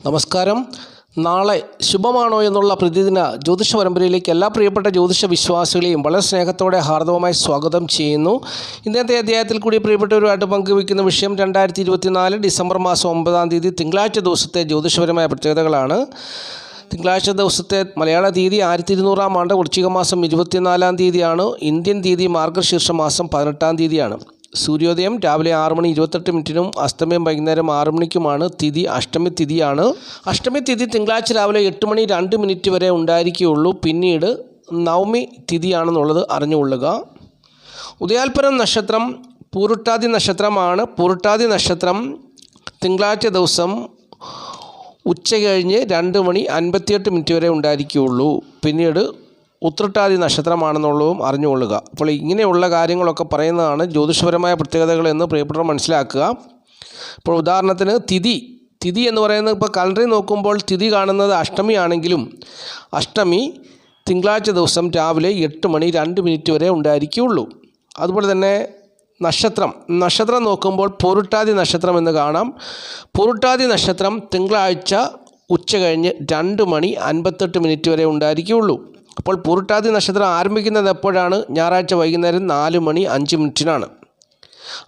നമസ്കാരം. നാളെ ശുഭമാണോ എന്നുള്ള പ്രതിദിന ജ്യോതിഷ പരമ്പരയിലേക്ക് എല്ലാ പ്രിയപ്പെട്ട ജ്യോതിഷ വിശ്വാസികളെയും വളരെ സ്നേഹത്തോടെ ഹാർദവമായി സ്വാഗതം ചെയ്യുന്നു. ഇന്നത്തെ അധ്യായത്തിൽ കൂടി പ്രിയപ്പെട്ടവരുമായിട്ട് പങ്കുവയ്ക്കുന്ന വിഷയം 2024 ഡിസംബർ മാസം 9-ാം തീയതി തിങ്കളാഴ്ച ദിവസത്തെ ജ്യോതിഷപരമായ പ്രത്യേകതകളാണ്. തിങ്കളാഴ്ച ദിവസത്തെ മലയാള തീയതി 1200-ാം ആണ്ട് വൃശ്ചിക മാസം 24-ാം തീയതിയാണ്. ഇന്ത്യൻ തീയതി മാർഗശീർഷ മാസം 18-ാം തീയതിയാണ്. സൂര്യോദയം രാവിലെ 6:28 അസ്തമയം വൈകുന്നേരം 6 മണിക്കുമാണ്. തിഥി അഷ്ടമി തിഥിയാണ്. അഷ്ടമി തിഥി തിങ്കളാഴ്ച രാവിലെ 8:02 വരെ ഉണ്ടായിരിക്കുകയുള്ളൂ. പിന്നീട് നവമി തിഥിയാണെന്നുള്ളത് അറിഞ്ഞുകൊള്ളുക. ഉദയാൽപരം നക്ഷത്രം പൂരുട്ടാതി നക്ഷത്രമാണ്. പൂരുട്ടാതി നക്ഷത്രം തിങ്കളാഴ്ച ദിവസം ഉച്ചകഴിഞ്ഞ് 2:58 വരെ ഉണ്ടായിരിക്കുകയുള്ളൂ. പിന്നീട് ഉത്രട്ടാതി നക്ഷത്രമാണെന്നുള്ളതും അറിഞ്ഞുകൊള്ളുക. അപ്പോൾ ഇങ്ങനെയുള്ള കാര്യങ്ങളൊക്കെ പറയുന്നതാണ് ജ്യോതിഷപരമായ പ്രത്യേകതകളെന്ന് പ്രിയപ്പെട്ടവർ മനസ്സിലാക്കുക. ഇപ്പോൾ ഉദാഹരണത്തിന് തിഥി എന്ന് പറയുന്നത് ഇപ്പോൾ കലണ്ടറിൽ നോക്കുമ്പോൾ തിഥി കാണുന്നത് അഷ്ടമിയാണെങ്കിലും അഷ്ടമി തിങ്കളാഴ്ച ദിവസം രാവിലെ 8:02 വരെ ഉണ്ടായിരിക്കുകയുള്ളൂ. അതുപോലെ തന്നെ നക്ഷത്രം നോക്കുമ്പോൾ പൂരുട്ടാതി നക്ഷത്രം എന്ന് കാണാം. പൂരുട്ടാതി നക്ഷത്രം തിങ്കളാഴ്ച ഉച്ചകഴിഞ്ഞ് 2:58 വരെ ഉണ്ടായിരിക്കുകയുള്ളൂ. അപ്പോൾ പൂരുട്ടാതി നക്ഷത്രം ആരംഭിക്കുന്നത് എപ്പോഴാണ്? ഞായറാഴ്ച വൈകുന്നേരം 4:05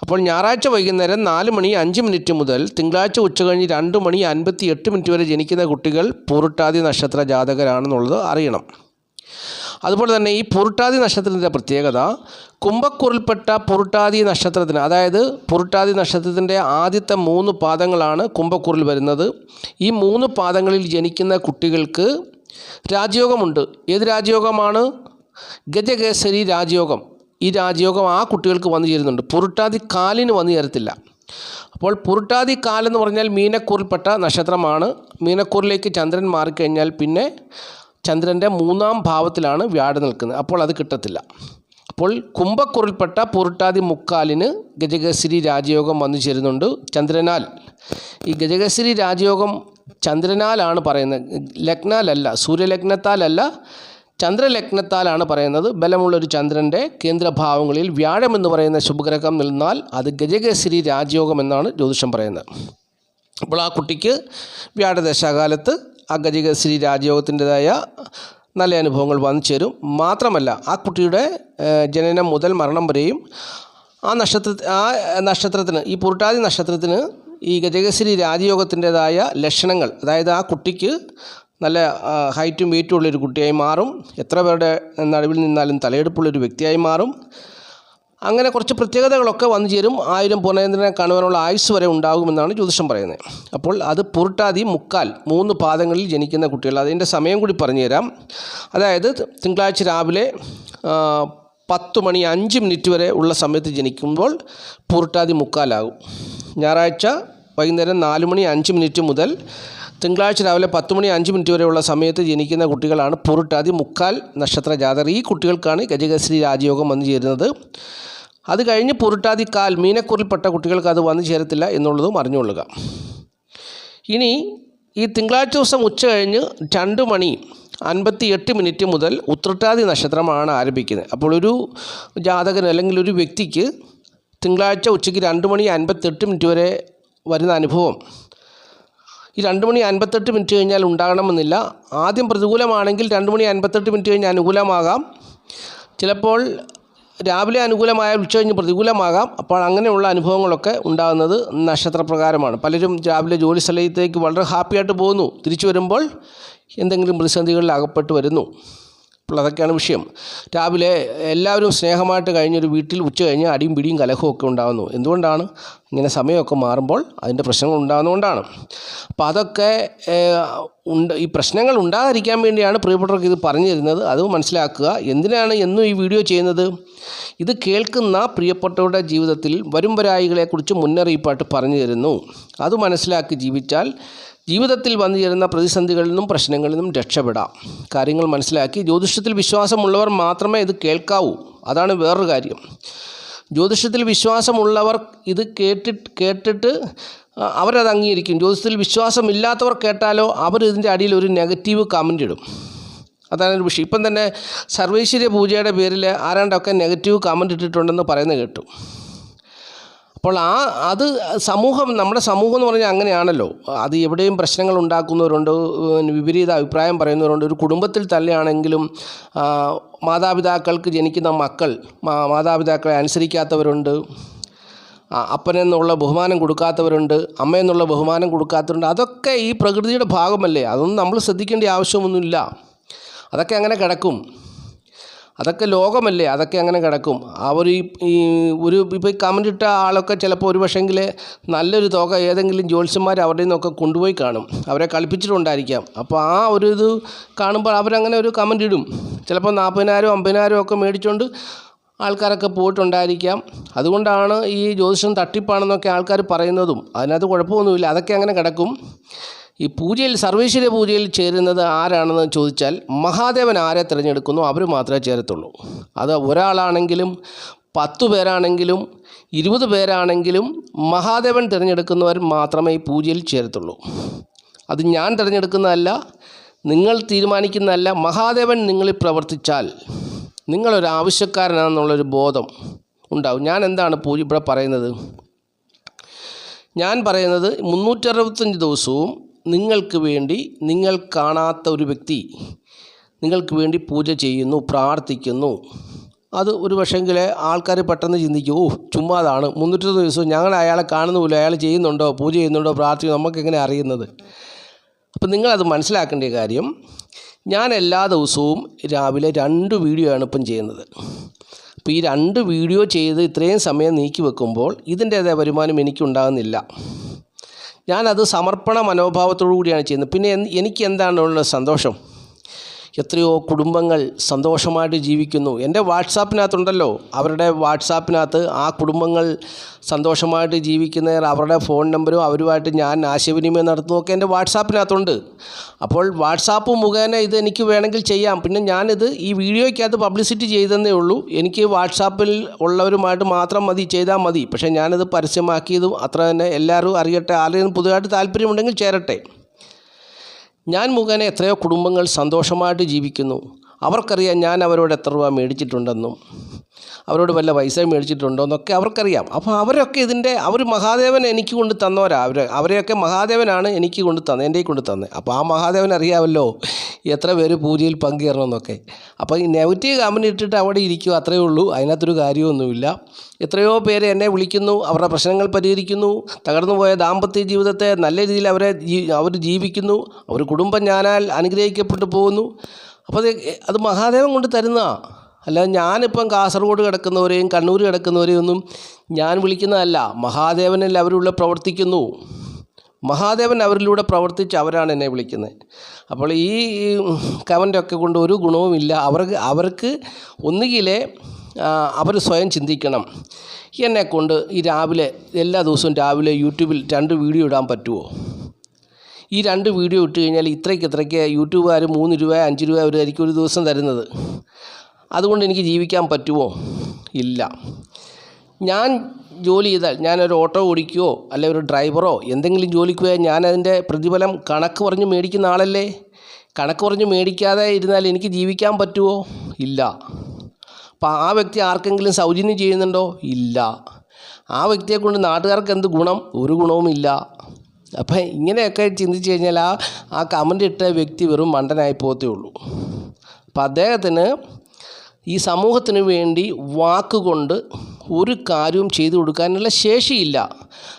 അപ്പോൾ ഞായറാഴ്ച വൈകുന്നേരം 4:05 മുതൽ തിങ്കളാഴ്ച ഉച്ചകഴിഞ്ഞ് 2:58 വരെ ജനിക്കുന്ന കുട്ടികൾ പൂരുട്ടാതി നക്ഷത്ര ജാതകരാണെന്നുള്ളത് അറിയണം. അതുപോലെ തന്നെ ഈ പൂരുട്ടാതി നക്ഷത്രത്തിൻ്റെ പ്രത്യേകത, കുംഭക്കൂറിൽപ്പെട്ട പൂരുട്ടാതി നക്ഷത്രത്തിന്, അതായത് പൂരുട്ടാതി നക്ഷത്രത്തിൻ്റെ ആദ്യത്തെ 3 പാദങ്ങളാണ് കുംഭക്കൂറിൽ വരുന്നത്. ഈ 3 പാദങ്ങളിൽ ജനിക്കുന്ന കുട്ടികൾക്ക് രാജയോഗമുണ്ട്. ഏത് രാജയോഗമാണ്? ഗജകേസരി രാജയോഗം. ഈ രാജയോഗം ആ കുട്ടികൾക്ക് വന്നു ചേരുന്നുണ്ട്. പൂരുട്ടാതി കാലിന് വന്നു ചേരത്തില്ല. അപ്പോൾ പൂരുട്ടാതി കാലെന്ന് പറഞ്ഞാൽ മീനക്കൂറിൽപ്പെട്ട നക്ഷത്രമാണ്. മീനക്കൂറിലേക്ക് ചന്ദ്രൻ മാറിക്കഴിഞ്ഞാൽ പിന്നെ ചന്ദ്രൻ്റെ 3-ാം ഭാവത്തിലാണ് വ്യാഴം നിൽക്കുന്നത്. അപ്പോൾ അത് കിട്ടത്തില്ല. അപ്പോൾ കുംഭക്കൂറിൽപ്പെട്ട പൂരുട്ടാതി മുക്കാലിന് ഗജകേസരി രാജയോഗം വന്നു ചേരുന്നുണ്ട് ചന്ദ്രനാൽ. ഈ ഗജകേസരി രാജയോഗം ചന്ദ്രനാലാണ് പറയുന്നത്, ലഗ്നാലല്ല, സൂര്യലഗ്നത്താലല്ല, ചന്ദ്രലഗ്നത്താലാണ് പറയുന്നത്. ബലമുള്ളൊരു ചന്ദ്രൻ്റെ കേന്ദ്രഭാവങ്ങളിൽ വ്യാഴം എന്ന് പറയുന്ന ശുഭഗ്രഹം നിന്നാൽ അത് ഗജകേസരി രാജയോഗം എന്നാണ് ജ്യോതിഷം പറയുന്നത്. അപ്പോൾ ആ കുട്ടിക്ക് വ്യാഴദശാകാലത്ത് ആ ഗജകേസരി രാജയോഗത്തിൻ്റെതായ നല്ല അനുഭവങ്ങൾ വന്നു ചേരും. മാത്രമല്ല ആ കുട്ടിയുടെ ജനനം മുതൽ മരണം വരെയും ആ നക്ഷത്രത്തിന്, ഈ പൂരുട്ടാതി നക്ഷത്രത്തിന് ഈ ഗജകേസരി രാജയോഗത്തിൻ്റെതായ ലക്ഷണങ്ങൾ, അതായത് ആ കുട്ടിക്ക് നല്ല ഹൈറ്റും വെയിറ്റും ഉള്ളൊരു കുട്ടിയായി മാറും. എത്ര പേരുടെ നടുവിൽ നിന്നാലും തലയെടുപ്പുള്ളൊരു വ്യക്തിയായി മാറും. അങ്ങനെ കുറച്ച് പ്രത്യേകതകളൊക്കെ വന്നു ചേരും. 1000 പൂർണ്ണചന്ദ്രനെ കാണുവാനുള്ള ആയുസ് വരെ ഉണ്ടാകുമെന്നാണ് ജ്യോതിഷം പറയുന്നത്. അപ്പോൾ അത് പൂരുട്ടാതി മുക്കാൽ 3 പാദങ്ങളിൽ ജനിക്കുന്ന കുട്ടികൾ. അതിൻ്റെ സമയം കൂടി പറഞ്ഞു തരാം. അതായത് തിങ്കളാഴ്ച രാവിലെ 10:05 വരെ ഉള്ള സമയത്ത് ജനിക്കുമ്പോൾ പൂരുട്ടാതി മുക്കാലാകും. ഞായറാഴ്ച വൈകുന്നേരം 4:05 മുതൽ തിങ്കളാഴ്ച രാവിലെ 10:05 വരെയുള്ള സമയത്ത് ജനിക്കുന്ന കുട്ടികളാണ് പൂരുട്ടാതി മുക്കാൽ നക്ഷത്ര ജാതകർ. ഈ കുട്ടികൾക്കാണ് ഗജകേസരി രാജയോഗം വന്നു ചേരുന്നത്. അത് കഴിഞ്ഞ് പൂരുട്ടാതി കാൽ മീനക്കൂറിൽപ്പെട്ട കുട്ടികൾക്ക് അത് വന്നു ചേരത്തില്ല എന്നുള്ളതും അറിഞ്ഞുകൊള്ളുക. ഇനി ഈ തിങ്കളാഴ്ച ദിവസം ഉച്ച കഴിഞ്ഞ് 2:58 മുതൽ ഉത്രട്ടാതി നക്ഷത്രമാണ് ആരംഭിക്കുന്നത്. അപ്പോൾ ഒരു ജാതകന് അല്ലെങ്കിൽ ഒരു വ്യക്തിക്ക് തിങ്കളാഴ്ച ഉച്ചയ്ക്ക് 2:58 വരെ വരുന്ന അനുഭവം ഈ 2:58 കഴിഞ്ഞാൽ ഉണ്ടാകണമെന്നില്ല. ആദ്യം പ്രതികൂലമാണെങ്കിൽ 2:58 കഴിഞ്ഞ് അനുകൂലമാകാം. ചിലപ്പോൾ രാവിലെ അനുകൂലമായ ഉച്ച കഴിഞ്ഞ് പ്രതികൂലമാകാം. അപ്പോൾ അങ്ങനെയുള്ള അനുഭവങ്ങളൊക്കെ ഉണ്ടാകുന്നത് നക്ഷത്രപ്രകാരമാണ്. പലരും രാവിലെ ജോലി സ്ഥലത്തേക്ക് വളരെ ഹാപ്പിയായിട്ട് പോകുന്നു, തിരിച്ചു വരുമ്പോൾ എന്തെങ്കിലും പ്രതിസന്ധികളിൽ അകപ്പെട്ട് വരുന്നു. അപ്പോൾ അതൊക്കെയാണ് വിഷയം. രാവിലെ എല്ലാവരും സ്നേഹമായിട്ട് കഴിഞ്ഞൊരു വീട്ടിൽ ഉച്ച കഴിഞ്ഞ് അടിയും പിടിയും കലഹവും ഒക്കെ ഉണ്ടാകുന്നു. എന്തുകൊണ്ടാണ്? ഇങ്ങനെ സമയമൊക്കെ മാറുമ്പോൾ അതിൻ്റെ പ്രശ്നങ്ങൾ ഉണ്ടാകുന്നതുകൊണ്ടാണ്. അപ്പോൾ അതൊക്കെ ഈ പ്രശ്നങ്ങൾ ഉണ്ടാകാതിരിക്കാൻ വേണ്ടിയാണ് പ്രിയപ്പെട്ടവർക്ക് ഇത് പറഞ്ഞു തരുന്നത്. അത് മനസ്സിലാക്കുക. എന്തിനാണ് എന്നും ഈ വീഡിയോ ചെയ്യുന്നത്? ഇത് കേൾക്കുന്ന പ്രിയപ്പെട്ടവരുടെ ജീവിതത്തിൽ വരും വരായികളെക്കുറിച്ച് മുന്നറിയിപ്പായിട്ട് പറഞ്ഞു തരുന്നു. അത് മനസ്സിലാക്കി ജീവിച്ചാൽ ജീവിതത്തിൽ വന്നു ചേരുന്ന പ്രതിസന്ധികളിൽ നിന്നും പ്രശ്നങ്ങളിൽ നിന്നും രക്ഷപ്പെടാം. കാര്യങ്ങൾ മനസ്സിലാക്കി ജ്യോതിഷത്തിൽ വിശ്വാസമുള്ളവർ മാത്രമേ ഇത് കേൾക്കാവൂ. അതാണ് വേറൊരു കാര്യം. ജ്യോതിഷത്തിൽ വിശ്വാസമുള്ളവർ ഇത് കേട്ടിട്ട് അവരത് അംഗീകരിക്കും. ജ്യോതിഷത്തിൽ വിശ്വാസമില്ലാത്തവർ കേട്ടാലോ അവർ ഇതിൻ്റെ അടിയിൽ ഒരു നെഗറ്റീവ് കമൻ്റ് ഇടും. അതാണ് ഒരു വിഷയം. ഇപ്പം തന്നെ സർവൈശ്വര്യ പൂജയുടെ പേരിൽ ആരാണ്ടൊക്കെ നെഗറ്റീവ് കമൻ്റ് ഇട്ടിട്ടുണ്ടെന്ന് പറയുന്നത് കേട്ടു. അപ്പോൾ അത് നമ്മുടെ സമൂഹം എന്ന് പറഞ്ഞാൽ അങ്ങനെയാണല്ലോ. അത് എവിടെയും പ്രശ്നങ്ങൾ ഉണ്ടാക്കുന്നവരുണ്ട്, വിപരീത അഭിപ്രായം പറയുന്നവരുണ്ട്. ഒരു കുടുംബത്തിൽ തന്നെയാണെങ്കിലും മാതാപിതാക്കൾക്ക് ജനിക്കുന്ന മക്കൾ മാതാപിതാക്കളെ അനുസരിക്കാത്തവരുണ്ട്, അപ്പനെന്നുള്ള ബഹുമാനം കൊടുക്കാത്തവരുണ്ട്, അമ്മയെന്നുള്ള ബഹുമാനം കൊടുക്കാത്തവരുണ്ട്. അതൊക്കെ ഈ പ്രകൃതിയുടെ ഭാഗമല്ലേ? അതൊന്നും നമ്മൾ ശ്രദ്ധിക്കേണ്ട ആവശ്യമൊന്നുമില്ല. അതൊക്കെ അങ്ങനെ കിടക്കും. അതൊക്കെ ലോകമല്ലേ, അതൊക്കെ അങ്ങനെ കിടക്കും. അവർ ഇപ്പോൾ ഈ കമൻ്റ് ഇട്ട ആളൊക്കെ ചിലപ്പോൾ ഒരു പക്ഷെങ്കിൽ നല്ലൊരു തുക ഏതെങ്കിലും ജ്യോത്സ്യന്മാർ അവരുടെ നിന്നൊക്കെ കൊണ്ടുപോയി കാണും, അവരെ കളിപ്പിച്ചിട്ടുണ്ടായിരിക്കാം. അപ്പോൾ ആ ഒരു ഇത് കാണുമ്പോൾ അവരങ്ങനെ ഒരു കമൻ്റ് ഇടും. ചിലപ്പോൾ 40,000 50,000 ഒക്കെ മേടിച്ചുകൊണ്ട് ആൾക്കാരൊക്കെ പോയിട്ടുണ്ടായിരിക്കാം. അതുകൊണ്ടാണ് ഈ ജ്യോതിഷം തട്ടിപ്പാണെന്നൊക്കെ ആൾക്കാർ പറയുന്നതും. അതിനകത്ത് കുഴപ്പമൊന്നുമില്ല, അതൊക്കെ അങ്ങനെ കിടക്കും. ഈ പൂജയിൽ, സർവീശ്വര പൂജയിൽ ചേരുന്നത് ആരാണെന്ന് ചോദിച്ചാൽ മഹാദേവൻ ആരെ തിരഞ്ഞെടുക്കുന്നു അവർ മാത്രമേ ചേരത്തുള്ളൂ. അത് ഒരാളാണെങ്കിലും 10 പേരാണെങ്കിലും 20 പേരാണെങ്കിലും മഹാദേവൻ തിരഞ്ഞെടുക്കുന്നവർ മാത്രമേ ഈ പൂജയിൽ ചേരത്തുള്ളൂ. അത് ഞാൻ തിരഞ്ഞെടുക്കുന്നതല്ല, നിങ്ങൾ തീരുമാനിക്കുന്നതല്ല. മഹാദേവൻ നിങ്ങളിൽ പ്രവർത്തിച്ചാൽ നിങ്ങളൊരു ആവശ്യക്കാരനാണെന്നുള്ളൊരു ബോധം ഉണ്ടാവും. ഞാൻ എന്താണ് ഇവിടെ പറയുന്നത്? ഞാൻ പറയുന്നത് 365 ദിവസവും നിങ്ങൾക്ക് വേണ്ടി, നിങ്ങൾ കാണാത്ത ഒരു വ്യക്തി നിങ്ങൾക്ക് വേണ്ടി പൂജ ചെയ്യുന്നു, പ്രാർത്ഥിക്കുന്നു. അത് ഒരു പക്ഷെങ്കിൽ ആൾക്കാർ പെട്ടെന്ന് ചിന്തിക്കും, ചുമ്മാതാണ് 360 ദിവസവും ഞങ്ങൾ അയാളെ കാണുന്ന പോലും, അയാൾ ചെയ്യുന്നുണ്ടോ, പൂജ ചെയ്യുന്നുണ്ടോ, പ്രാർത്ഥിക്കുന്നു, നമുക്കെങ്ങനെ അറിയുന്നത്? അപ്പം നിങ്ങളത് മനസ്സിലാക്കേണ്ട കാര്യം, ഞാൻ എല്ലാ ദിവസവും രാവിലെ 2 വീഡിയോ ആണ് ഇപ്പം ചെയ്യുന്നത്. അപ്പോൾ ഈ 2 വീഡിയോ ചെയ്ത് ഇത്രയും സമയം നീക്കി വെക്കുമ്പോൾ ഇതിൻ്റേതായ വരുമാനം എനിക്കുണ്ടാകുന്നില്ല. ഞാനത് സമർപ്പണ മനോഭാവത്തോടു കൂടിയാണ് ചെയ്യുന്നത്. പിന്നെ എനിക്ക് എന്താണുള്ള സന്തോഷം? എത്രയോ കുടുംബങ്ങൾ സന്തോഷമായിട്ട് ജീവിക്കുന്നു. എൻ്റെ വാട്സാപ്പിനകത്തുണ്ടല്ലോ, അവരുടെ വാട്സാപ്പിനകത്ത് ആ കുടുംബങ്ങൾ സന്തോഷമായിട്ട് ജീവിക്കുന്നവർ, അവരുടെ ഫോൺ നമ്പരും അവരുമായിട്ട് ഞാൻ ആശയവിനിമയം നടത്തുന്നതൊക്കെ എൻ്റെ വാട്സാപ്പിനകത്തുണ്ട്. അപ്പോൾ വാട്സാപ്പ് മുഖേന ഇത് എനിക്ക് വേണമെങ്കിൽ ചെയ്യാം. പിന്നെ ഞാനിത് ഈ വീഡിയോയ്ക്കകത്ത് പബ്ലിസിറ്റി ചെയ്തെന്നേ ഉള്ളൂ. എനിക്ക് വാട്സാപ്പിൽ ഉള്ളവരുമായിട്ട് മാത്രം ചെയ്താൽ മതി. പക്ഷേ ഞാനിത് പരസ്യമാക്കിയതും അത്ര തന്നെ എല്ലാവരും അറിയട്ടെ. ആരെയും പുതുതായിട്ട് താല്പര്യമുണ്ടെങ്കിൽ ചേരട്ടെ. ഞാൻ മുഖേന എത്രയോ കുടുംബങ്ങൾ സന്തോഷമായിട്ട് ജീവിക്കുന്നു. അവർക്കറിയാം ഞാൻ അവരോട് എത്ര രൂപ മേടിച്ചിട്ടുണ്ടെന്നും അവരോട് വല്ല പൈസ മേടിച്ചിട്ടുണ്ടോ എന്നൊക്കെ അവർക്കറിയാം. അപ്പോൾ അവരൊക്കെ അവർ മഹാദേവൻ എനിക്ക് കൊണ്ട് തന്നവരാ. അവരെയൊക്കെ മഹാദേവനാണ് എനിക്ക് കൊണ്ട് തന്നെ, എൻ്റെ കൊണ്ട് തന്നെ. അപ്പോൾ ആ മഹാദേവൻ അറിയാമല്ലോ എത്ര പേര് പൂജയിൽ പങ്കുചേരണമെന്നൊക്കെ. അപ്പോൾ ഈ നെഗറ്റീവ് കമൻ്റ് ഇട്ടിട്ട് അവിടെ ഇരിക്കുക, അത്രയേ ഉള്ളൂ. അതിനകത്തൊരു കാര്യമൊന്നുമില്ല. എത്രയോ പേര് എന്നെ വിളിക്കുന്നു, അവരുടെ പ്രശ്നങ്ങൾ പരിഹരിക്കുന്നു, തകർന്നു പോയ ദാമ്പത്യ ജീവിതത്തെ നല്ല രീതിയിൽ അവർ ജീവിക്കുന്നു, അവർ കുടുംബം ഞാനാൽ അനുഗ്രഹിക്കപ്പെട്ടു പോകുന്നു. അപ്പോൾ അത് മഹാദേവൻ കൊണ്ട് തരുന്നതാണ്. അല്ലാതെ ഞാനിപ്പം കാസർഗോഡ് കിടക്കുന്നവരെയും കണ്ണൂർ കിടക്കുന്നവരെയും ഒന്നും ഞാൻ വിളിക്കുന്നതല്ല. മഹാദേവനിൽ അവരിലൂടെ പ്രവർത്തിക്കുന്നു. മഹാദേവൻ അവരിലൂടെ പ്രവർത്തിച്ച് അവരാണ് എന്നെ വിളിക്കുന്നത്. അപ്പോൾ ഈ കമൻ്റൊക്കെ കൊണ്ട് ഒരു ഗുണവുമില്ല. അവർക്ക് ഒന്നുകിൽ അവർ സ്വയം ചിന്തിക്കണം, എന്നെക്കൊണ്ട് ഈ എല്ലാ ദിവസവും രാവിലെ യൂട്യൂബിൽ 2 വീഡിയോ ഇടാൻ പറ്റുമോ? ഈ 2 വീഡിയോ ഇട്ട് കഴിഞ്ഞാൽ ഇത്രയ്ക്ക് യൂട്യൂബുകാർ 3 രൂപ 5 രൂപ അവരായിരിക്കും ഒരു ദിവസം തരുന്നത്. അതുകൊണ്ട് എനിക്ക് ജീവിക്കാൻ പറ്റുമോ? ഇല്ല. ഞാൻ ജോലി ചെയ്താൽ, ഞാനൊരു ഓട്ടോ ഓടിക്കുകയോ അല്ലെങ്കിൽ ഒരു ഡ്രൈവറോ എന്തെങ്കിലും ജോലിക്ക് പോയാൽ ഞാനതിൻ്റെ പ്രതിഫലം കണക്ക് പറഞ്ഞ് മേടിക്കുന്ന ആളല്ലേ. കണക്ക് പറഞ്ഞ് മേടിക്കാതെ ഇരുന്നാൽ എനിക്ക് ജീവിക്കാൻ പറ്റുമോ? ഇല്ല. അപ്പോൾ ആ വ്യക്തി ആർക്കെങ്കിലും സൗജന്യം ചെയ്യുന്നുണ്ടോ? ഇല്ല. ആ വ്യക്തിയെ കൊണ്ട് നാട്ടുകാർക്ക് എന്ത് ഗുണം? ഒരു ഗുണവുമില്ല. അപ്പം ഇങ്ങനെയൊക്കെ ചിന്തിച്ച് കഴിഞ്ഞാൽ ആ കമൻ്റ് ഇട്ട വ്യക്തി വെറും മണ്ടനായി പോകത്തേ ഉള്ളൂ. അപ്പം അദ്ദേഹത്തിന് ഈ സമൂഹത്തിന് വേണ്ടി വാക്കുകൊണ്ട് ഒരു കാര്യവും ചെയ്തു കൊടുക്കാനുള്ള ശേഷിയില്ല.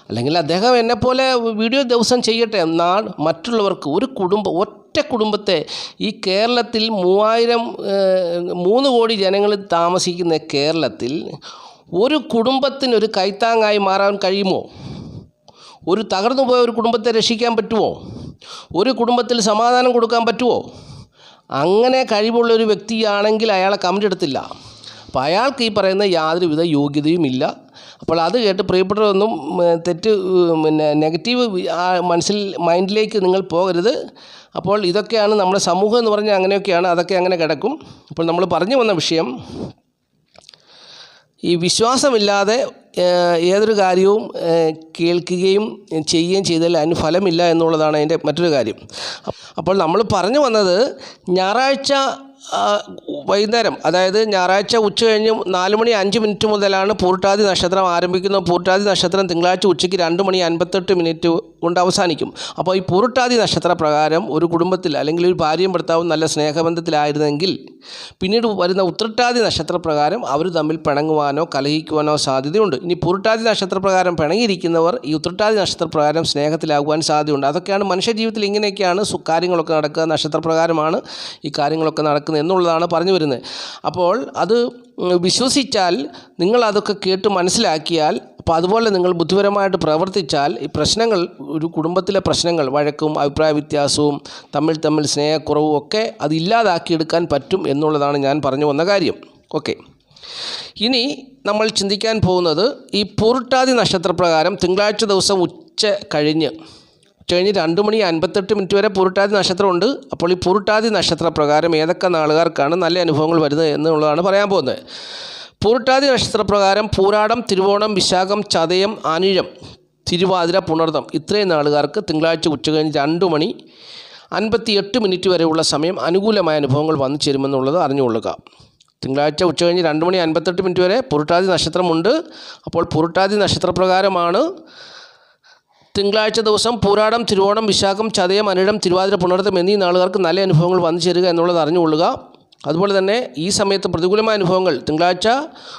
അല്ലെങ്കിൽ അദ്ദേഹം എന്നെപ്പോലെ വീഡിയോ ദിവസം ചെയ്യട്ടെ. മറ്റുള്ളവർക്ക് ഒറ്റ കുടുംബത്തെ, ഈ കേരളത്തിൽ 3 കോടി ജനങ്ങൾ താമസിക്കുന്ന കേരളത്തിൽ ഒരു കുടുംബത്തിന് ഒരു കൈത്താങ്ങായി മാറാൻ കഴിയുമോ? ഒരു തകർന്നു പോയ ഒരു കുടുംബത്തെ രക്ഷിക്കാൻ പറ്റുമോ? ഒരു കുടുംബത്തിൽ സമാധാനം കൊടുക്കാൻ പറ്റുമോ? അങ്ങനെ കഴിവുള്ളൊരു വ്യക്തിയാണെങ്കിൽ അയാളെ കമൻ്റ് എടുത്തില്ല. അപ്പോൾ അയാൾക്ക് ഈ പറയുന്ന യാതൊരുവിധ യോഗ്യതയും ഇല്ല. അപ്പോൾ അത് കേട്ട് പ്രിയപ്പെട്ടവരൊന്നും നെഗറ്റീവ് മൈൻഡിലേക്ക് നിങ്ങൾ പോകരുത്. അപ്പോൾ ഇതൊക്കെയാണ് നമ്മുടെ സമൂഹം എന്ന് പറഞ്ഞാൽ അങ്ങനെയൊക്കെയാണ്. അതൊക്കെ അങ്ങനെ കിടക്കും. അപ്പോൾ നമ്മൾ പറഞ്ഞു വന്ന വിഷയം, ഈ വിശ്വാസമില്ലാതെ ഏതൊരു കാര്യവും കേൾക്കുകയും ചെയ്യുകയും ചെയ്താൽ അതിന് ഫലമില്ല എന്നുള്ളതാണ് അതിൻ്റെ മറ്റൊരു കാര്യം. അപ്പോൾ നമ്മൾ പറഞ്ഞു വന്നത്, ഞായറാഴ്ച വൈകുന്നേരം, അതായത് ഞായറാഴ്ച ഉച്ച കഴിഞ്ഞ് 4:05 മുതലാണ് പൂരുട്ടാതി നക്ഷത്രം ആരംഭിക്കുന്നത്. പൂരുട്ടാതി നക്ഷത്രം തിങ്കളാഴ്ച ഉച്ചയ്ക്ക് 2:58 കൊണ്ട് അവസാനിക്കും. അപ്പോൾ ഈ പൂരുട്ടാതി നക്ഷത്ര പ്രകാരം ഒരു കുടുംബത്തിൽ അല്ലെങ്കിൽ ഒരു ഭാര്യയും ഭർത്താവും നല്ല സ്നേഹബന്ധത്തിലായിരുന്നെങ്കിൽ പിന്നീട് വരുന്ന ഉത്രട്ടാതി നക്ഷത്രപ്രകാരം അവർ തമ്മിൽ പിണങ്ങുവാനോ കലഹിക്കുവാനോ സാധ്യതയുണ്ട്. ഇനി പൂരുട്ടാതി നക്ഷത്രപ്രകാരം പിണങ്ങിയിരിക്കുന്നവർ ഈ ഉത്രട്ടാതി നക്ഷത്രപ്രകാരം സ്നേഹത്തിലാകുവാൻ സാധ്യതയുണ്ട്. അതൊക്കെയാണ് മനുഷ്യജീവിതത്തിൽ ഇങ്ങനെയൊക്കെയാണ് കാര്യങ്ങളൊക്കെ നടക്കുക, നക്ഷത്രപ്രകാരമാണ് ഈ കാര്യങ്ങളൊക്കെ നടക്കുന്നത് എന്നുള്ളതാണ് പറഞ്ഞു വരുന്നത്. അപ്പോൾ അത് വിശ്വസിച്ചാൽ, നിങ്ങളതൊക്കെ കേട്ട് മനസ്സിലാക്കിയാൽ, അപ്പോൾ അതുപോലെ നിങ്ങൾ ബുദ്ധിപരമായിട്ട് പ്രവർത്തിച്ചാൽ ഈ പ്രശ്നങ്ങൾ, ഒരു കുടുംബത്തിലെ പ്രശ്നങ്ങൾ, വഴക്കും അഭിപ്രായ വ്യത്യാസവും തമ്മിൽ സ്നേഹക്കുറവും ഒക്കെ അത് ഇല്ലാതാക്കിയെടുക്കാൻ പറ്റും എന്നുള്ളതാണ് ഞാൻ പറഞ്ഞു വന്ന കാര്യം. ഓക്കെ, ഇനി നമ്മൾ ചിന്തിക്കാൻ പോകുന്നത് ഈ പൂരുട്ടാതി നക്ഷത്രപ്രകാരം തിങ്കളാഴ്ച ദിവസം ഉച്ച കഴിഞ്ഞ് 2:58 വരെ പൂരുട്ടാതി നക്ഷത്രമുണ്ട്. അപ്പോൾ ഈ പൂരുട്ടാതി നക്ഷത്രപ്രകാരം ഏതൊക്കെ നാളുകാർക്കാണ് നല്ല അനുഭവങ്ങൾ വരുന്നത് എന്നുള്ളതാണ് പറയാൻ പോകുന്നത്. പൂരുട്ടാതി നക്ഷത്രപ്രകാരം പൂരാടം, തിരുവോണം, വിശാഖം, ചതയം, അനിഴം, തിരുവാതിര, പുണർതം ഇത്രയും നാളുകാർക്ക് തിങ്കളാഴ്ച ഉച്ച കഴിഞ്ഞ് 2:58 വരെയുള്ള സമയം അനുകൂലമായ അനുഭവങ്ങൾ വന്നു ചേരുമെന്നുള്ളത് അറിഞ്ഞുകൊള്ളുക. തിങ്കളാഴ്ച ഉച്ച കഴിഞ്ഞ് 2:58 വരെ പൂരുട്ടാതി നക്ഷത്രമുണ്ട്. അപ്പോൾ പൂരുട്ടാതി നക്ഷത്രപ്രകാരമാണ് തിങ്കളാഴ്ച ദിവസം പൂരാടം, തിരുവോണം, വിശാഖം, ചതയം, അനിഴം, തിരുവാതിര, പുണർതം എന്നീ നാളുകാർക്ക് നല്ല അനുഭവങ്ങൾ വന്നു ചേരുക എന്നുള്ളത് അറിഞ്ഞുകൊള്ളുക. അതുപോലെ തന്നെ ഈ സമയത്ത് പ്രതികൂലമായ അനുഭവങ്ങൾ തിങ്കളാഴ്ച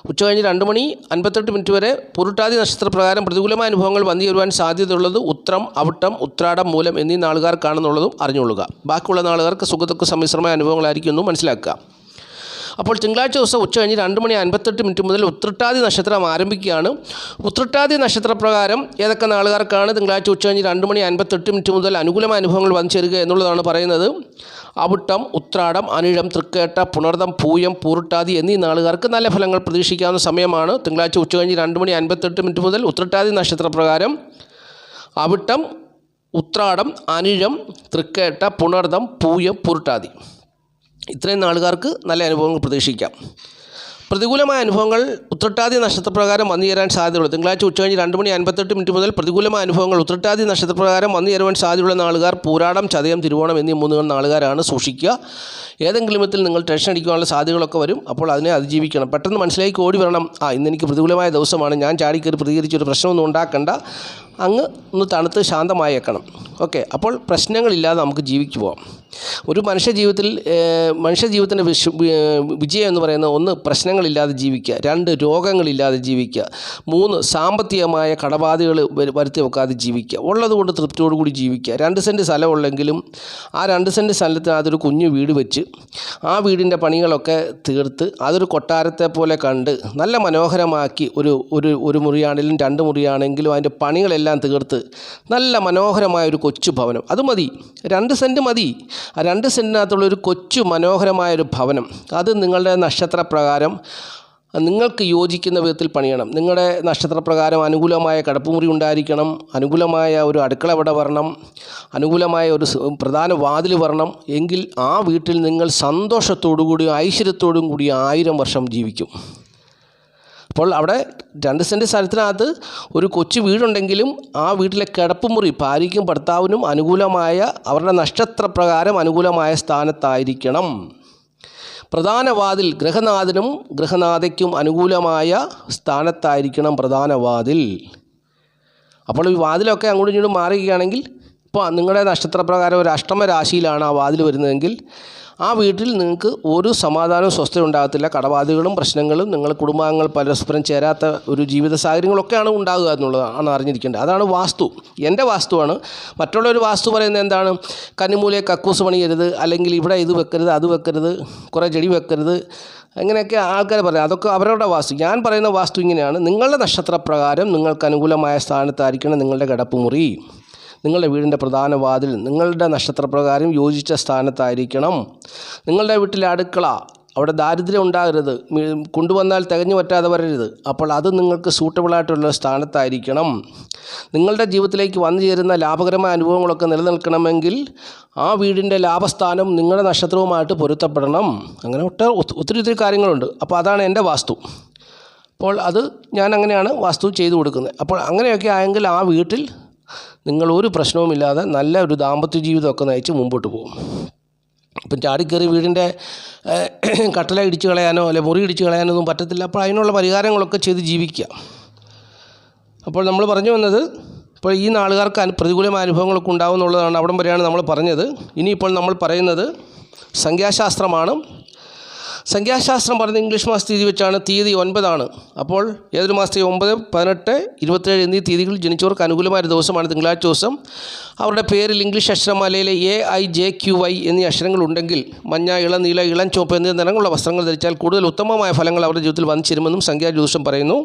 ഉച്ച കഴിഞ്ഞ് 2:58 വരെ പൂരുട്ടാതി നക്ഷത്രപ്രകാരം പ്രതികൂലമായ അനുഭവങ്ങൾ വന്നു ചേരുവാൻ സാധ്യതയുള്ളത് ഉത്രം, അവിട്ടം, ഉത്രാടം, മൂലം എന്നീ നാളുകാർക്കാണെന്നുള്ളതും അറിഞ്ഞുകൊള്ളുക. ബാക്കിയുള്ള നാളുകാർക്ക് സുഖദുഃഖ സമ്മിശ്രമായ അനുഭവങ്ങളായിരിക്കും എന്ന് മനസ്സിലാക്കുക. അപ്പോൾ തിങ്കളാഴ്ച ദിവസം ഉച്ച കഴിഞ്ഞ് 2:58 മുതൽ ഉത്രട്ടാതി നക്ഷത്രം ആരംഭിക്കുകയാണ്. ഉത്രട്ടാതി നക്ഷത്രപ്രകാരം ഏതൊക്കെ നാളുകാർക്കാണ് തിങ്കളാഴ്ച ഉച്ച കഴിഞ്ഞ് 2:58 മുതൽ അനുകൂലമായ അനുഭവങ്ങൾ വന്നു ചേരുക എന്നുള്ളതാണ് പറയുന്നത്. അവിട്ടം, ഉത്രാടം, അനിഴം, തൃക്കേട്ട, പുണർതം, പൂയം, പൂരുട്ടാതി എന്നീ നാളുകാർക്ക് നല്ല ഫലങ്ങൾ പ്രതീക്ഷിക്കാവുന്ന സമയമാണ്. തിങ്കളാഴ്ച ഉച്ച കഴിഞ്ഞ് 2:58 മുതൽ ഉത്രട്ടാതി നക്ഷത്രപ്രകാരം അവിട്ടം, ഉത്രാടം, അനിഴം, തൃക്കേട്ട, പുണർതം, പൂയം, പൂരുട്ടാതി ഇത്രയും നാളുകാർക്ക് നല്ല അനുഭവങ്ങൾ പ്രതീക്ഷിക്കാം. പ്രതികൂലമായ അനുഭവങ്ങൾ ഉത്രട്ടാതി നക്ഷത്രപ്രകാരം വന്നു ചേരാൻ സാധ്യതയുള്ളൂ. തിങ്കളാഴ്ച ഉച്ച കഴിഞ്ഞ് 2:58 മുതൽ പ്രതികൂലമായ അനുഭവങ്ങൾ ഉത്രട്ടാതി നക്ഷത്രപ്രകാരം വന്നു ചേരുവാൻ സാധ്യതയുള്ള നാളുകാർ പൂരാടം, ചതയം, തിരുവോണം എന്നീ 3 നാളുകാരാണ്. സൂക്ഷിക്കുക. ഏതെങ്കിലും വിധത്തിൽ നിങ്ങൾ ടെൻഷൻ അടിക്കാനുള്ള സാധ്യതകളൊക്കെ വരും. അപ്പോൾ അതിനെ അതിജീവിക്കണം. പെട്ടെന്ന് മനസ്സിലേക്ക് ഓടി വരണം, ഇന്നെനിക്ക് പ്രതികൂലമായ ദിവസമാണ്, ഞാൻ ചാടിക്കയറി പ്രതികരിച്ചൊരു പ്രശ്നമൊന്നും ഉണ്ടാക്കണ്ട, അങ്ങ് ഒന്ന് തണുത്ത് ശാന്തമായേക്കണം. ഓക്കെ, അപ്പോൾ പ്രശ്നങ്ങളില്ലാതെ നമുക്ക് ജീവിച്ചു പോകാം. ഒരു മനുഷ്യജീവിതത്തിൻ്റെ വിജയം എന്ന് പറയുന്നത് 1 പ്രശ്നങ്ങളില്ലാതെ ജീവിക്കുക, 2 രോഗങ്ങളില്ലാതെ ജീവിക്കുക, 3 സാമ്പത്തികമായ കടബാധകൾ വരുത്തി വെക്കാതെ ജീവിക്കുക, ഉള്ളതുകൊണ്ട് തൃപ്തിയോടുകൂടി ജീവിക്കുക. 2 സെൻറ്റ് സ്ഥലമുള്ളെങ്കിലും ആ 2 സെൻറ്റ് സ്ഥലത്തിന് അതൊരു കുഞ്ഞു വീട് വെച്ച് ആ വീടിൻ്റെ പണികളൊക്കെ തീർത്ത് അതൊരു കൊട്ടാരത്തെ പോലെ കണ്ട് നല്ല മനോഹരമാക്കി ഒരു മുറിയാണെങ്കിലും 2 മുറിയാണെങ്കിലും അതിൻ്റെ പണികളെല്ലാം തീർത്ത് നല്ല മനോഹരമായൊരു കൊച്ചു ഭവനം, അത് മതി. 2 സെൻറ്റ് മതി. ആ 2 സെൻറ്റിനകത്തുള്ളൊരു കൊച്ചു മനോഹരമായൊരു ഭവനം, അത് നിങ്ങളുടെ നക്ഷത്രപ്രകാരം നിങ്ങൾക്ക് യോജിക്കുന്ന വിധത്തിൽ പണിയണം. നിങ്ങളുടെ നക്ഷത്രപ്രകാരം അനുകൂലമായ കിടപ്പുമുറി ഉണ്ടായിരിക്കണം, അനുകൂലമായ ഒരു അടുക്കള ഇവിടെ വരണം, അനുകൂലമായ ഒരു പ്രധാന വാതിൽ വരണം. എങ്കിൽ ആ വീട്ടിൽ നിങ്ങൾ സന്തോഷത്തോടു കൂടി ഐശ്വര്യത്തോടും കൂടി 1000 വർഷം ജീവിക്കും. അപ്പോൾ അവിടെ 2 സെൻറ്റ് സ്ഥലത്തിനകത്ത് ഒരു കൊച്ചു വീടുണ്ടെങ്കിലും ആ വീട്ടിലെ കിടപ്പുമുറി ഭാര്യയ്ക്കും ഭർത്താവിനും അനുകൂലമായ, അവരുടെ നക്ഷത്രപ്രകാരം അനുകൂലമായ സ്ഥാനത്തായിരിക്കണം. പ്രധാന വാതിൽ ഗൃഹനാഥനും ഗൃഹനാഥയ്ക്കും അനുകൂലമായ സ്ഥാനത്തായിരിക്കണം പ്രധാന വാതിൽ. അപ്പോൾ ഈ വാതിലൊക്കെ അങ്ങോട്ടും ഇങ്ങോട്ടും മാറുകയാണെങ്കിൽ, ഇപ്പോൾ നിങ്ങളുടെ നക്ഷത്രപ്രകാരം ഒരു അഷ്ടമ രാശിയിലാണ് ആ വാതിൽ വരുന്നതെങ്കിൽ ആ വീട്ടിൽ നിങ്ങൾക്ക് ഒരു സമാധാനവും സ്വസ്ഥത ഉണ്ടാകത്തില്ല. കടബാധകളും പ്രശ്നങ്ങളും, നിങ്ങൾ കുടുംബാംഗങ്ങൾ പരസ്പരം ചേരാത്ത ഒരു ജീവിത സാഹചര്യങ്ങളൊക്കെയാണ് ഉണ്ടാകുക എന്നുള്ളതാണ് അറിഞ്ഞിരിക്കേണ്ടത്. അതാണ് വാസ്തു. എൻ്റെ വാസ്തുവാണ്. മറ്റുള്ളൊരു വാസ്തു പറയുന്നത് എന്താണ്? കന്നിമൂലയെ കക്കൂസ് പണിയരുത്, അല്ലെങ്കിൽ ഇവിടെ ഇത് വെക്കരുത്, അത് വെക്കരുത്, കുറേ ചെടി വെക്കരുത്, അങ്ങനെയൊക്കെ ആൾക്കാർ പറയും. അതൊക്കെ അവരുടെ വാസ്തു. ഞാൻ പറയുന്ന വാസ്തു ഇങ്ങനെയാണ്. നിങ്ങളുടെ നക്ഷത്രപ്രകാരം നിങ്ങൾക്ക് അനുകൂലമായ സ്ഥാനത്തായിരിക്കണം നിങ്ങളുടെ കിടപ്പുമുറി, നിങ്ങളുടെ വീടിൻ്റെ പ്രധാന വാതിൽ നിങ്ങളുടെ നക്ഷത്രപ്രകാരം യോജിച്ച സ്ഥാനത്തായിരിക്കണം. നിങ്ങളുടെ വീട്ടിലെ അടുക്കള, അവിടെ ദാരിദ്ര്യം ഉണ്ടാകരുത്, കൊണ്ടുവന്നാൽ തികഞ്ഞു പറ്റാതെ വരരുത്. അപ്പോൾ അത് നിങ്ങൾക്ക് സൂട്ടബിളായിട്ടുള്ള സ്ഥാനത്തായിരിക്കണം. നിങ്ങളുടെ ജീവിതത്തിലേക്ക് വന്നു ചേരുന്ന ലാഭകരമായ അനുഭവങ്ങളൊക്കെ നിലനിൽക്കണമെങ്കിൽ ആ വീടിൻ്റെ ലാഭസ്ഥാനം നിങ്ങളുടെ നക്ഷത്രവുമായിട്ട് പൊരുത്തപ്പെടണം. അങ്ങനെ ഒത്തിരി കാര്യങ്ങളുണ്ട്. അപ്പോൾ അതാണ് എൻ്റെ വാസ്തു. അപ്പോൾ അത് ഞാൻ അങ്ങനെയാണ് വാസ്തു ചെയ്തു കൊടുക്കുന്നത്. അപ്പോൾ അങ്ങനെയൊക്കെ ആയെങ്കിൽ ആ വീട്ടിൽ നിങ്ങൾ ഒരു പ്രശ്നവുമില്ലാതെ നല്ല ഒരു ദാമ്പത്യ ജീവിതമൊക്കെ നയിച്ച് മുമ്പോട്ട് പോകും. ഇപ്പം ചാടിക്കയറി വീടിൻ്റെ കട്ടല ഇടിച്ച് കളയാനോ അല്ലെ മുറി ഇടിച്ച് കളയാനോ ഒന്നും പറ്റത്തില്ല. അപ്പോൾ അതിനുള്ള പരിഹാരങ്ങളൊക്കെ ചെയ്ത് ജീവിക്കുക. അപ്പോൾ നമ്മൾ പറഞ്ഞു വന്നത്, ഇപ്പോൾ ഈ നാളുകാർക്ക് പ്രതികൂലമായ അനുഭവങ്ങളൊക്കെ ഉണ്ടാവും എന്നുള്ളതാണ്. അവിടം വരെയാണ് നമ്മൾ പറഞ്ഞത്. ഇനിയിപ്പോൾ നമ്മൾ പറയുന്നത് സംഖ്യാശാസ്ത്രമാണ്. സംഖ്യാശാസ്ത്രം പറയുന്നത് ഇംഗ്ലീഷ് മാസ തീയതി വെച്ചാണ്. തീയതി 9 അപ്പോൾ ഏതൊരു മാസത്തെ 9, 18, 27 എന്നീ തീയതികളിൽ ജനിച്ചവർക്ക് അനുകൂലമായ ഒരു ദിവസമാണ് തിങ്കളാഴ്ച ദിവസം. അവരുടെ പേരിൽ ഇംഗ്ലീഷ് അക്ഷരമാലയിലെ AIJQY എന്നീ അക്ഷരങ്ങളുണ്ടെങ്കിൽ മഞ്ഞ, ഇളം നീല, ഇളം ചുവപ്പ് എന്നീ നിറങ്ങളുള്ള വസ്ത്രങ്ങൾ ധരിച്ചാൽ കൂടുതൽ ഉത്തമമായ ഫലങ്ങൾ അവരുടെ ജീവിതത്തിൽ വന്നു ചേരുമെന്നും സംഖ്യാജ്യോതിഷം പറയുന്നു.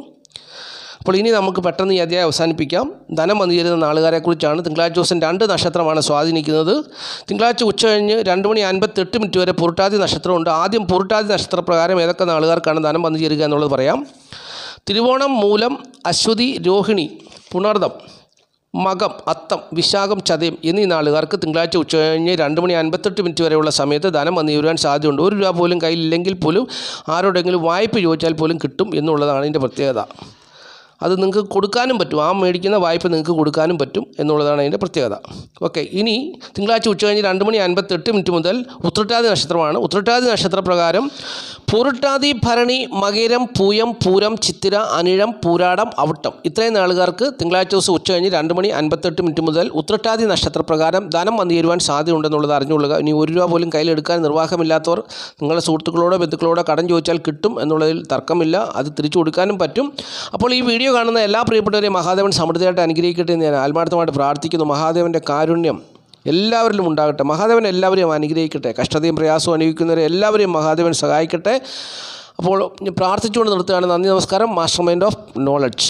അപ്പോൾ ഇനി നമുക്ക് പെട്ടെന്ന് ഈ അധ്യായം അവസാനിപ്പിക്കാം. ധനം വന്നു ചേരുന്ന നാളുകാരെക്കുറിച്ചാണ്. തിങ്കളാഴ്ച ദിവസം 2 നക്ഷത്രമാണ് സ്വാധീനിക്കുന്നത്. തിങ്കളാഴ്ച ഉച്ചകഴിഞ്ഞ് 2:58 വരെ പുരുട്ടാതി നക്ഷത്രമുണ്ട്. ആദ്യം പുരുട്ടാതി നക്ഷത്രപ്രകാരം ഏതൊക്കെ നാളുകാർക്കാണ് ധനം വന്നു ചേരുക എന്നുള്ളത് പറയാം. തിരുവോണം, മൂലം, അശ്വതി, രോഹിണി, പുണർദം, മകം, അത്തം, വിശാഖം, ചതയം എന്നീ നാളുകാർക്ക് തിങ്കളാഴ്ച ഉച്ചകഴിഞ്ഞ് 2:58 വരെയുള്ള സമയത്ത് ധനം വന്നു ചേരുവാൻ സാധ്യതയുണ്ട്. 1 രൂപ പോലും കയ്യിലില്ലെങ്കിൽ പോലും ആരോടെങ്കിലും വായ്പ ചോദിച്ചാൽ പോലും കിട്ടും എന്നുള്ളതാണ് ഇതിൻ്റെ പ്രത്യേകത. അത് നിങ്ങൾക്ക് കൊടുക്കാനും പറ്റും. ആ മേടിക്കുന്ന വായ്പ നിങ്ങൾക്ക് കൊടുക്കാനും പറ്റും എന്നുള്ളതാണ് അതിൻ്റെ പ്രത്യേകത. ഓക്കെ, ഇനി തിങ്കളാഴ്ച ഉച്ചകഴിഞ്ഞ് 2:58 മുതൽ ഉത്രട്ടാതി നക്ഷത്രമാണ്. ഉത്രട്ടാതി നക്ഷത്രപ്രകാരം പൂരുട്ടാതി, ഭരണി, മകരം, പൂയം, പൂരം, ചിത്തിര, അനിഴം, പൂരാടം, അവിട്ടം ഇത്രയും നാളുകാർക്ക് തിങ്കളാഴ്ച ദിവസം ഉച്ചകഴിഞ്ഞ് 2:58 മുതൽ ഉത്രട്ടാതി നക്ഷത്രപ്രകാരം ധനം വന്നു ചേരുവാൻ സാധ്യതയുണ്ടെന്നുള്ളത് അറിഞ്ഞുകൊള്ളുക. ഇനി 1 രൂപ പോലും കയ്യിലെടുക്കാൻ നിർവാഹമില്ലാത്തവർ നിങ്ങളുടെ സുഹൃത്തുക്കളോടോ ബന്ധുക്കളോടോ കടം ചോദിച്ചാൽ കിട്ടും എന്നുള്ളതിൽ തർക്കമില്ല. അത് തിരിച്ചു കൊടുക്കാനും പറ്റും. അപ്പോൾ ഈ വീഡിയോ കാണുന്ന എല്ലാ പ്രിയപ്പെട്ടവരെയും മഹാദേവൻ സമൃദ്ധിയായിട്ട് അനുഗ്രഹിക്കട്ടെ എന്ന് ഞാൻ ആത്മാർത്ഥമായിട്ട് പ്രാർത്ഥിക്കുന്നു. മഹാദേവൻ്റെ കാരുണ്യം എല്ലാവരിലും ഉണ്ടാകട്ടെ. മഹാദേവൻ എല്ലാവരെയും അനുഗ്രഹിക്കട്ടെ. കഷ്ടതയും പ്രയാസവും അനുഭവിക്കുന്നവരെ എല്ലാവരെയും മഹാദേവൻ സഹായിക്കട്ടെ. അപ്പോൾ പ്രാർത്ഥിച്ചുകൊണ്ട് നിർത്തുകയാണ്. നന്ദി, നമസ്കാരം. Master mind of knowledge.